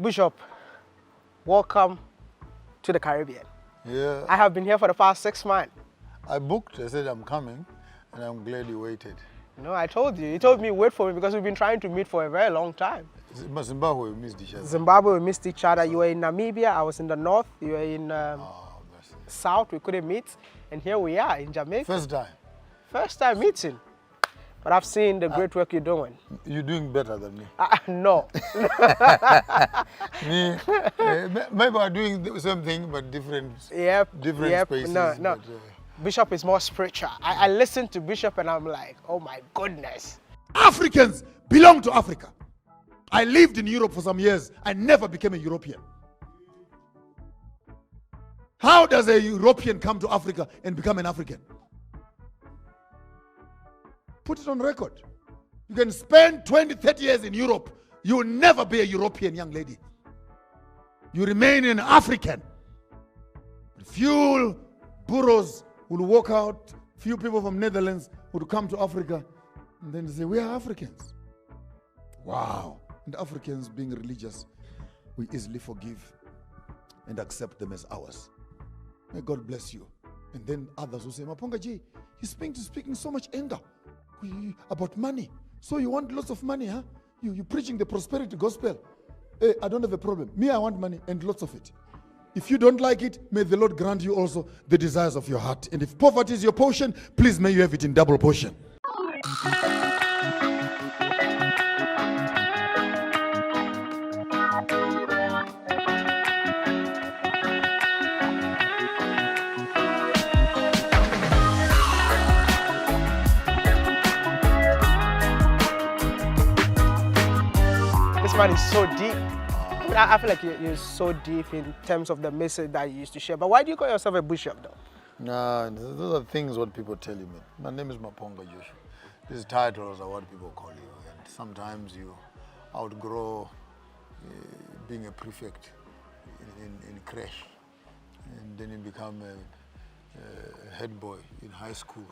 Bishop, welcome to the Caribbean. Yeah, I have been here for the past 6 months. I booked. I said I'm coming, and I'm glad you waited. No, I told you. You told me wait for me because we've been trying to meet for a very long time. Zimbabwe, we missed each other. Zimbabwe, we missed each other. You were in Namibia, I was in the north. You were in Oh, mercy. south, we couldn't meet. And here we are in Jamaica. First time. First time meeting. But I've seen the great work you're doing. You're doing better than me. No. Me, maybe I'm doing the same thing, but different spaces. No. But, Bishop is more spiritual. I listen to Bishop and I'm like, oh my goodness. Africans belong to Africa. I lived in Europe for some years. I never became a European. How does a European come to Africa and become an African? Put it on record. You can spend 20, 30 years in Europe. You will never be a European young lady. You remain an African. Few burros will walk out. Few people from Netherlands would come to Africa and then say, we are Africans. Wow. And Africans being religious, we easily forgive and accept them as ours. May God bless you. And then others will say, Maponga G, he's speaking so much anger about money. So you want lots of money, huh? You're preaching the prosperity gospel. Hey, I don't have a problem. Me, I want money and lots of it. If you don't like it, may the Lord grant you also the desires of your heart. And if poverty is your portion, please may you have it in double portion. This man is so deep. I feel like you're so deep in terms of the message that you used to share. But why do you call yourself a bishop though? nah, those are things what people tell you, man. My name is Maponga Joshua. These titles are what people call you. And sometimes you outgrow being a prefect in creche. And then you become a head boy in high school.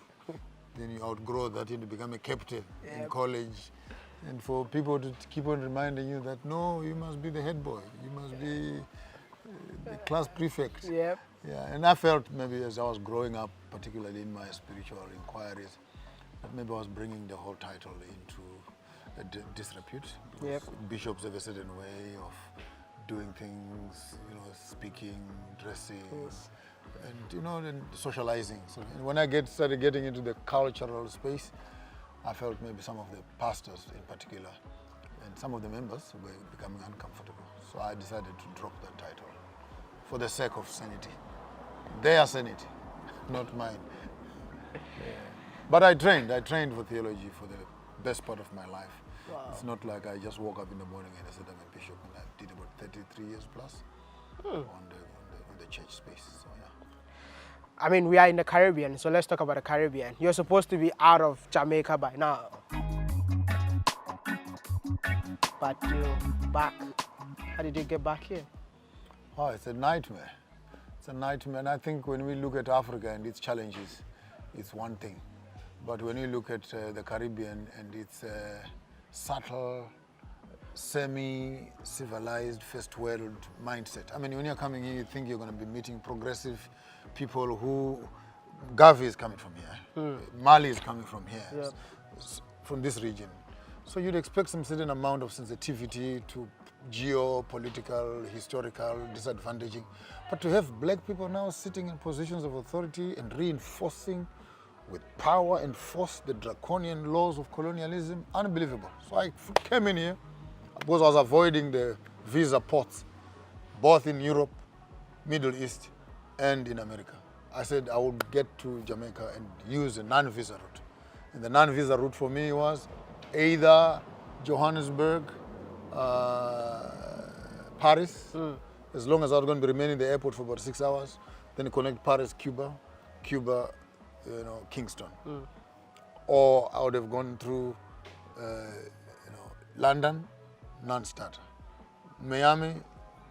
Then you outgrow that and you become a captain in college. And for people to keep on reminding you that, no, you must be the head boy. You must be the class prefect. Yep. Yeah, and I felt maybe as I was growing up, particularly in my spiritual inquiries, that maybe I was bringing the whole title into a disrepute. Yep. Bishops have a certain way of doing things, speaking, dressing, and socializing. So when I started getting into the cultural space, I felt maybe some of the pastors in particular and some of the members were becoming uncomfortable. So I decided to drop that title for the sake of sanity. Their sanity, not mine. But I trained for theology for the best part of my life. Wow. It's not like I just woke up in the morning and I said I'm a bishop, and I did about 33 years plus on the church space. So yeah. I mean, we are in the Caribbean, so let's talk about the Caribbean. You're supposed to be out of Jamaica by now. But you're back. How did you get back here? Oh, it's a nightmare. It's a nightmare. And I think when we look at Africa and its challenges, it's one thing. But when you look at the Caribbean and its subtle, semi-civilized first world mindset. I mean, when you're coming here, you think you're going to be meeting progressive people who... Gavi is coming from here. Mali is coming from here, from this region. So you'd expect some certain amount of sensitivity to geopolitical, historical disadvantaging. But to have black people now sitting in positions of authority and reinforcing with power and force the draconian laws of colonialism, unbelievable. So I came in here because I was avoiding the visa ports, both in Europe, Middle East, and in America. I said I would get to Jamaica and use a non-visa route. And the non-visa route for me was either Johannesburg, Paris, as long as I was going to be remaining in the airport for about 6 hours, then connect Paris, Cuba, Kingston. Or I would have gone through, London, non-starter. Miami,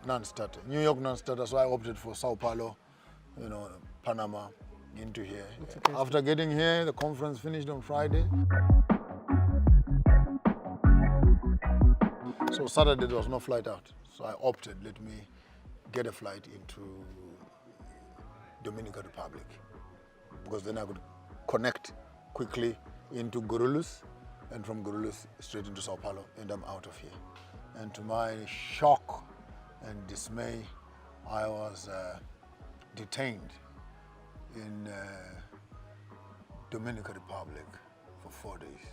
non-starter. New York, non-starter, so I opted for Sao Paulo, Panama, into here. Okay. After getting here, the conference finished on Friday. So Saturday there was no flight out. So I opted, let me get a flight into Dominican Republic, because then I could connect quickly into Guarulhos, and from Guarulhos straight into Sao Paulo, and I'm out of here. And to my shock and dismay, I was detained in Dominican Republic for 4 days.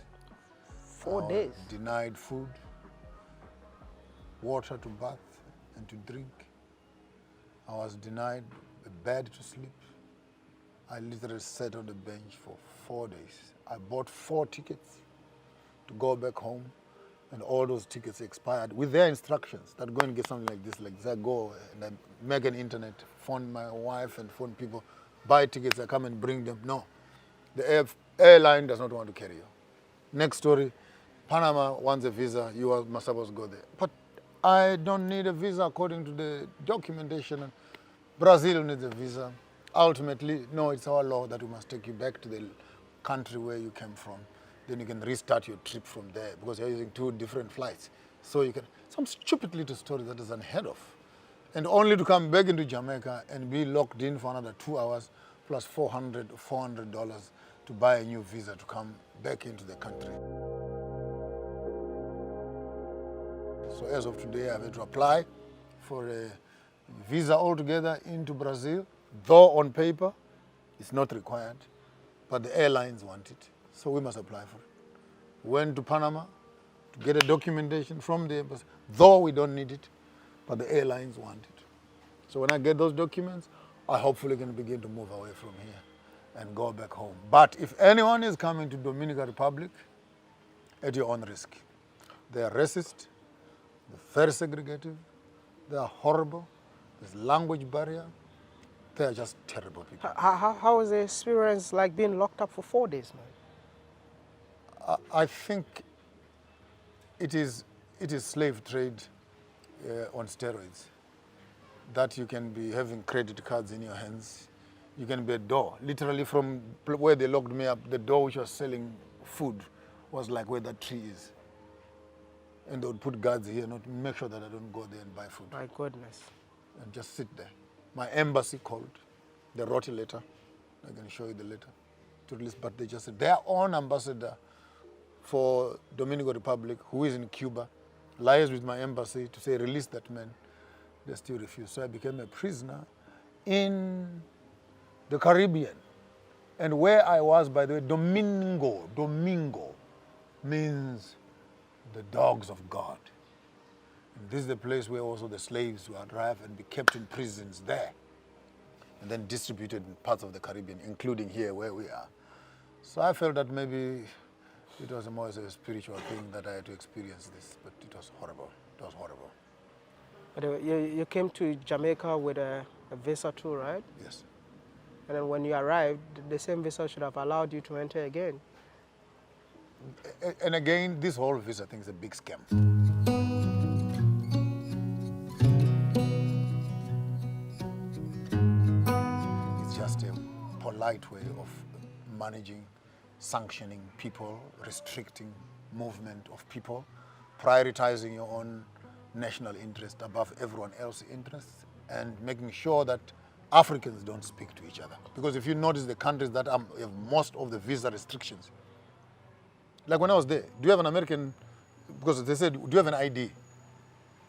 4 days? Denied food, water to bath and to drink. I was denied a bed to sleep. I literally sat on the bench for 4 days. I bought 4 tickets to go back home, and all those tickets expired with their instructions that go and get something like this, I go and I make an internet, phone my wife and phone people, buy tickets, I come and bring them. No, the airline does not want to carry you. Next story, Panama wants a visa, you are supposed to go there. But I don't need a visa according to the documentation. Brazil needs a visa. Ultimately, no, it's our law that we must take you back to the country where you came from. Then you can restart your trip from there, because you're using 2 different flights. So you can, some stupid little story that is unheard of. And only to come back into Jamaica and be locked in for another 2 hours plus $400 to buy a new visa to come back into the country. So as of today, I've had to apply for a visa altogether into Brazil, though on paper it's not required, but the airlines want it, so we must apply for it. Went to Panama to get a documentation from the embassy, though we don't need it, but the airlines want it. So when I get those documents, I hopefully can begin to move away from here and go back home. But if anyone is coming to Dominican Republic, at your own risk. They are racist, they're very segregative, they are horrible, there's language barrier, they are just terrible people. How was the experience like being locked up for 4 days, man? I think it is slave trade on steroids. That you can be having credit cards in your hands. You can be a door. Literally from where they locked me up, the door which was selling food was like where that tree is. And they would put guards here not to make sure that I don't go there and buy food. My goodness. And just sit there. My embassy called. They wrote a letter. I can show you the letter to release, but they just said their own ambassador for Dominican Republic, who is in Cuba, liaised with my embassy to say release that man. They still refuse. So I became a prisoner in the Caribbean. And where I was, by the way, Domingo means the dogs of God. And this is the place where also the slaves would arrive and be kept in prisons there, and then distributed in parts of the Caribbean, including here where we are. So I felt that maybe it was more as a spiritual thing that I had to experience this, but it was horrible. It was horrible. But you came to Jamaica with a visa too, right? Yes. And then when you arrived, the same visa should have allowed you to enter again. And again, this whole visa thing is a big scam. It's just a polite way of managing, sanctioning people, restricting movement of people, prioritizing your own national interest above everyone else's interests, and making sure that Africans don't speak to each other. Because if you notice the countries that have most of the visa restrictions, like when I was there, do you have an American, because they said, do you have an ID?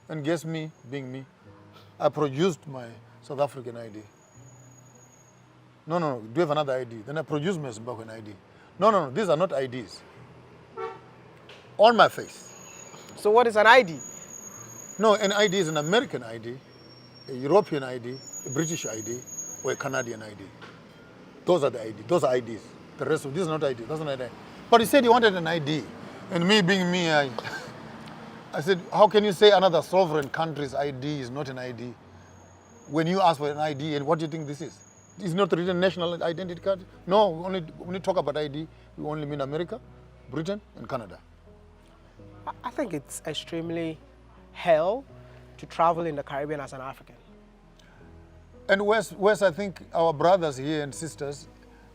And guess me, being me, I produced my South African ID. No, do you have another ID? Then I produced my Zimbabwean ID. No, these are not IDs. On my face. So what is an ID? No, an ID is an American ID, a European ID, a British ID, or a Canadian ID. Those are the ID. Those are IDs. The rest of this is not ID. That's not ID. But he said he wanted an ID. And me being me, I said, how can you say another sovereign country's ID is not an ID when you ask for an ID, and what do you think this is? It's not written national identity card? No, when we talk about ID, we only mean America, Britain, and Canada. I think it's extremely hell to travel in the Caribbean as an African. And West, I think our brothers here and sisters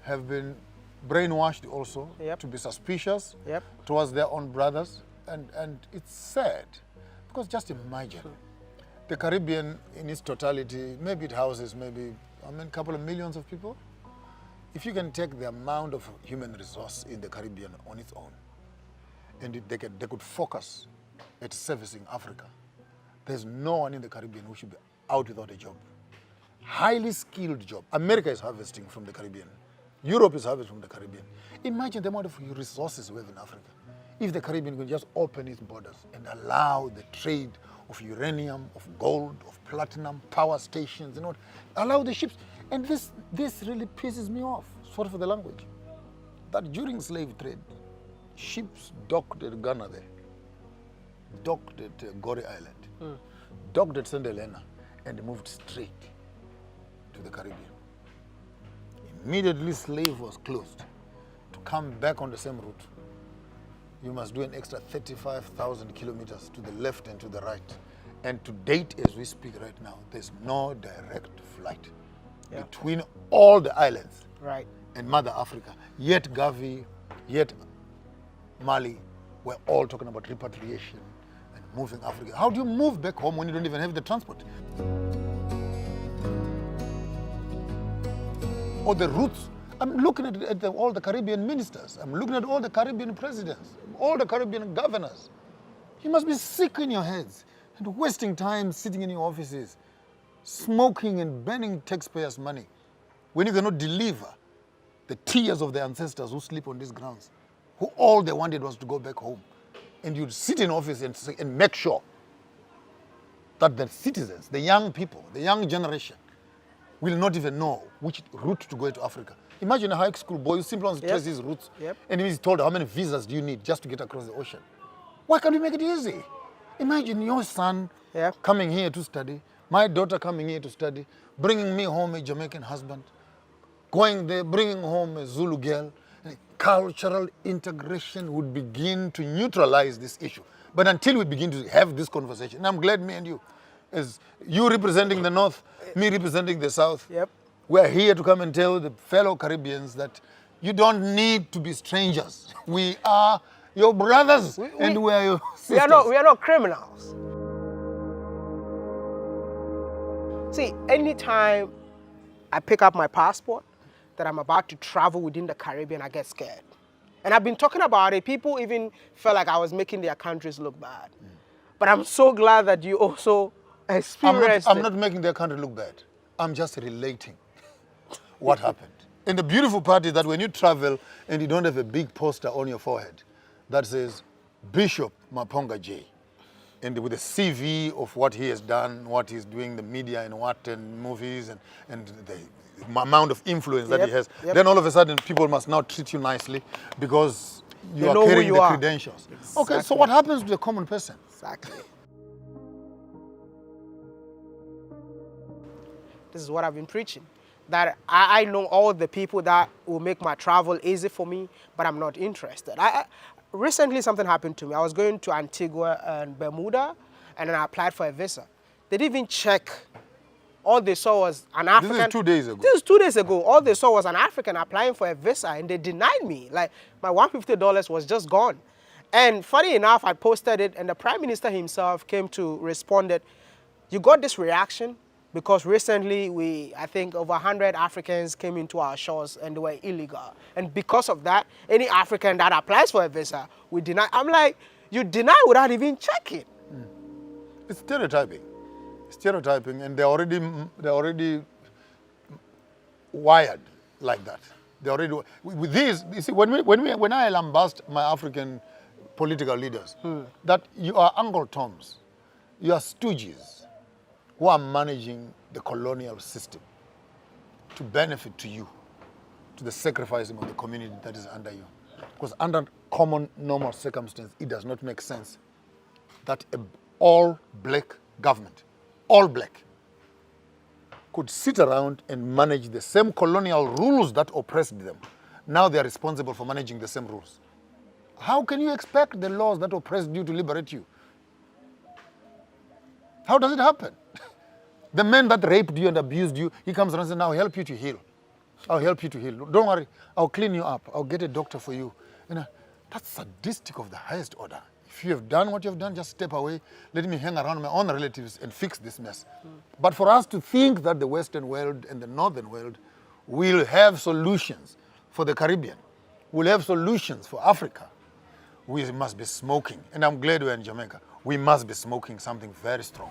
have been brainwashed also to be suspicious towards their own brothers. And it's sad, Because just imagine, the Caribbean in its totality, maybe it houses a couple of millions of people. If you can take the amount of human resource in the Caribbean on its own, and they could focus at servicing Africa, there's no one in the Caribbean who should be out without a job. Highly skilled job. America is harvesting from the Caribbean. Europe is harvesting from the Caribbean. Imagine the amount of resources we have in Africa. If the Caribbean could just open its borders and allow the trade of uranium, of gold, of platinum, power stations, allow the ships. And this really pisses me off, sorry for the language, that during slave trade, ships docked at Ghana there, docked at Gorée Island, docked at St. Helena, and moved straight to the Caribbean. Immediately slave was closed. To come back on the same route, you must do an extra 35,000 kilometers to the left and to the right. And to date, as we speak right now, there's no direct flight between all the islands and Mother Africa. Yet Gavi, yet Mali, we're all talking about repatriation and moving Africa. How do you move back home when you don't even have the transport? Or the routes. I'm looking at all the Caribbean ministers. I'm looking at all the Caribbean presidents, all the Caribbean governors. You must be sick in your heads and wasting time sitting in your offices, smoking and burning taxpayers' money when you cannot deliver the tears of the ancestors who sleep on these grounds, who all they wanted was to go back home. And you'd sit in office and make sure that the citizens, the young people, the young generation, will not even know which route to go to Africa. Imagine a high school boy who simply wants to trace his routes, and he's told how many visas do you need just to get across the ocean. Why can't we make it easy? Imagine your son coming here to study, my daughter coming here to study, bringing me home a Jamaican husband, going there, bringing home a Zulu girl. Cultural integration would begin to neutralize this issue. But until we begin to have this conversation, and I'm glad me and you, as you representing the North, me representing the South, we're here to come and tell the fellow Caribbeans that you don't need to be strangers. We are your brothers and we are your sisters. We are not criminals. See, anytime I pick up my passport that I'm about to travel within the Caribbean, I get scared. And I've been talking about it. People even felt like I was making their countries look bad. But I'm so glad that you also experienced I'm not making their country look bad. I'm just relating what happened. And the beautiful part is that when you travel and you don't have a big poster on your forehead that says Bishop Maponga J, and with a CV of what he has done, what he's doing, the media and movies and the amount of influence that he has, then all of a sudden people must now treat you nicely because you are carrying the credentials. Exactly. Okay, so what happens to the common person? Exactly. This is what I've been preaching. That I know all the people that will make my travel easy for me, but I'm not interested. Recently something happened to me. I was going to Antigua and Bermuda, and then I applied for a visa. They didn't even check. All they saw was an African. This is 2 days ago. This is 2 days ago. All they saw was an African applying for a visa, and they denied me. Like, my $150 was just gone. And funny enough, I posted it, and the Prime Minister himself came to respond that you got this reaction because recently I think over 100 Africans came into our shores and they were illegal. And because of that, any African that applies for a visa, we deny. I'm like, you deny without even checking. It's stereotyping. Stereotyping, and they're already wired like that. They already with these. You see, when I lambast my African political leaders, that you are Uncle Toms, you are stooges who are managing the colonial system to benefit to you, to the sacrificing of the community that is under you. Because under common normal circumstances, it does not make sense that an all-black government, all black, could sit around and manage the same colonial rules that oppressed them. Now they are responsible for managing the same rules. How can you expect the laws that oppressed you to liberate you? How does it happen? The man that raped you and abused you, he comes around and says, now I'll help you to heal. I'll help you to heal. Don't worry, I'll clean you up. I'll get a doctor for you. That's sadistic of the highest order. If you have done what you have done, just step away. Let me hang around my own relatives and fix this mess. But for us to think that the Western world and the Northern world will have solutions for the Caribbean, will have solutions for Africa, we must be smoking. And I'm glad we're in Jamaica. We must be smoking something very strong.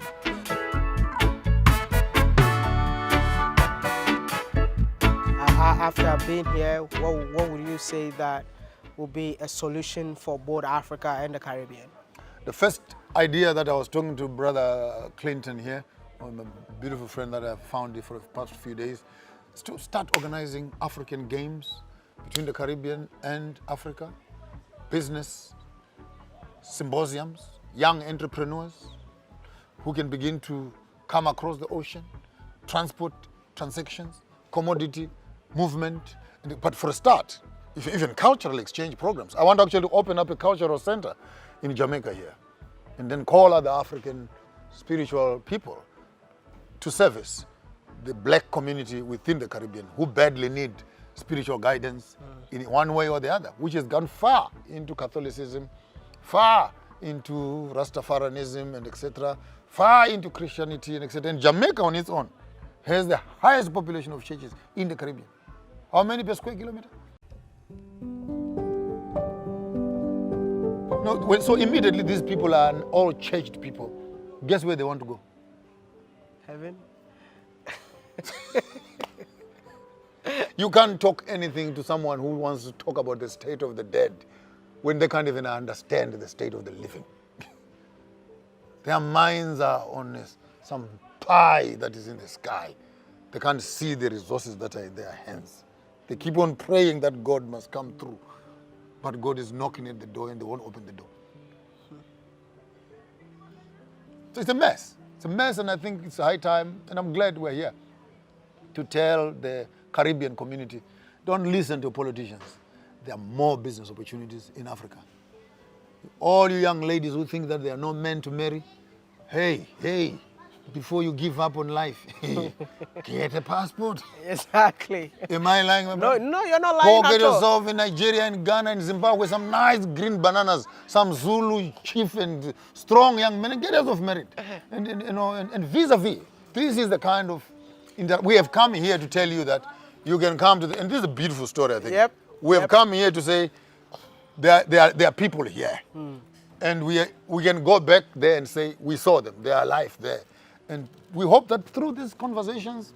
After being here, what would you say that will be a solution for both Africa and the Caribbean? The first idea that I was talking to Brother Clinton here, my beautiful friend that I've found here for the past few days, is to start organizing African games between the Caribbean and Africa, business symposiums, young entrepreneurs who can begin to come across the ocean, transport transactions, commodity movement. But for a start, even cultural exchange programs. I want actually to open up a cultural center in Jamaica here and then call other African spiritual people to service the black community within the Caribbean who badly need spiritual guidance in one way or the other, which has gone far into Catholicism, far into Rastafarianism and etc., far into Christianity and etc. And Jamaica on its own has the highest population of churches in the Caribbean. How many per square kilometer? No, so immediately these people are all churched people. Guess where they want to go? Heaven? You can't talk anything to someone who wants to talk about the state of the dead when they can't even understand the state of the living. Their minds are on some pie that is in the sky. They can't see the resources that are in their hands. They keep on praying that God must come through. But God is knocking at the door and they won't open the door. So it's a mess. It's a mess, and I think it's high time, and I'm glad we're here to tell the Caribbean community, don't listen to politicians. There are more business opportunities in Africa. All you young ladies who think that they are not meant to marry, hey, before you give up on life, get a passport. Exactly. Am I lying? No, you're not lying Go get at all. yourself in Nigeria and Ghana and Zimbabwe some nice green bananas, some Zulu chief and strong young men, and get yourself married. And vis-a-vis, this is the kind of, we have come here to tell you that you can come to and this is a beautiful story, I think. Yep. We have come here to say there are people here. And we can go back there and say, we saw them, they are alive there. And we hope that through these conversations,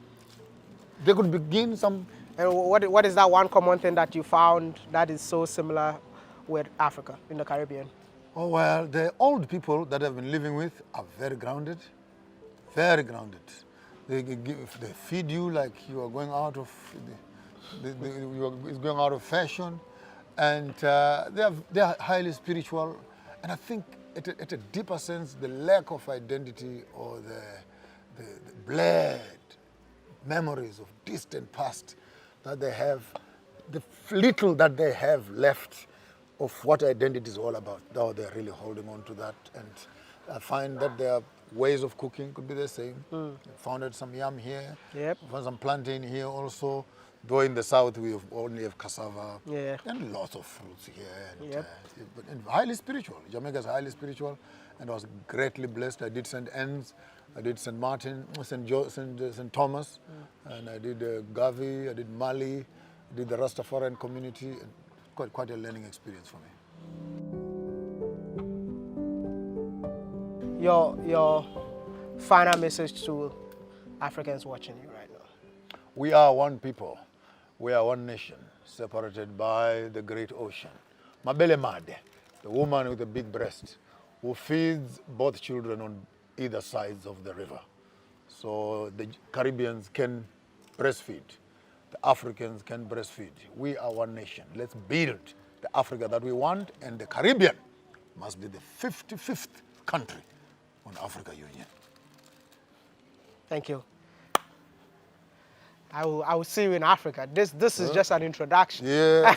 they could begin some... And what is that one common thing that you found that is so similar with Africa, in the Caribbean? Oh, well, the old people that I've been living with are very grounded, very grounded. They feed you like you are going out of, it's going out of fashion. And they are highly spiritual. And I think at a deeper sense, the lack of identity or the blurred memories of distant past that they have, the little that they have left of what identity is all about, now they're really holding on to that. And I find that their ways of cooking could be the same. I found some yam here, found some plantain here also. Though in the south we only have cassava and lots of fruits here. And highly spiritual. Jamaica is highly spiritual, and I was greatly blessed. I did St. Anne's, I did St. Martin, St. Thomas, and I did Gavi, I did Mali, I did the Rastafarian community, and quite a learning experience for me. Your final message to Africans watching you right now? We are one people. We are one nation, separated by the great ocean. Mabele Made, the woman with the big breast, who feeds both children on either sides of the river. So the Caribbeans can breastfeed. The Africans can breastfeed. We are one nation. Let's build the Africa that we want, and the Caribbean must be the 55th country on Africa Union. Thank you. I will see you in Africa. This is just an introduction. Yeah.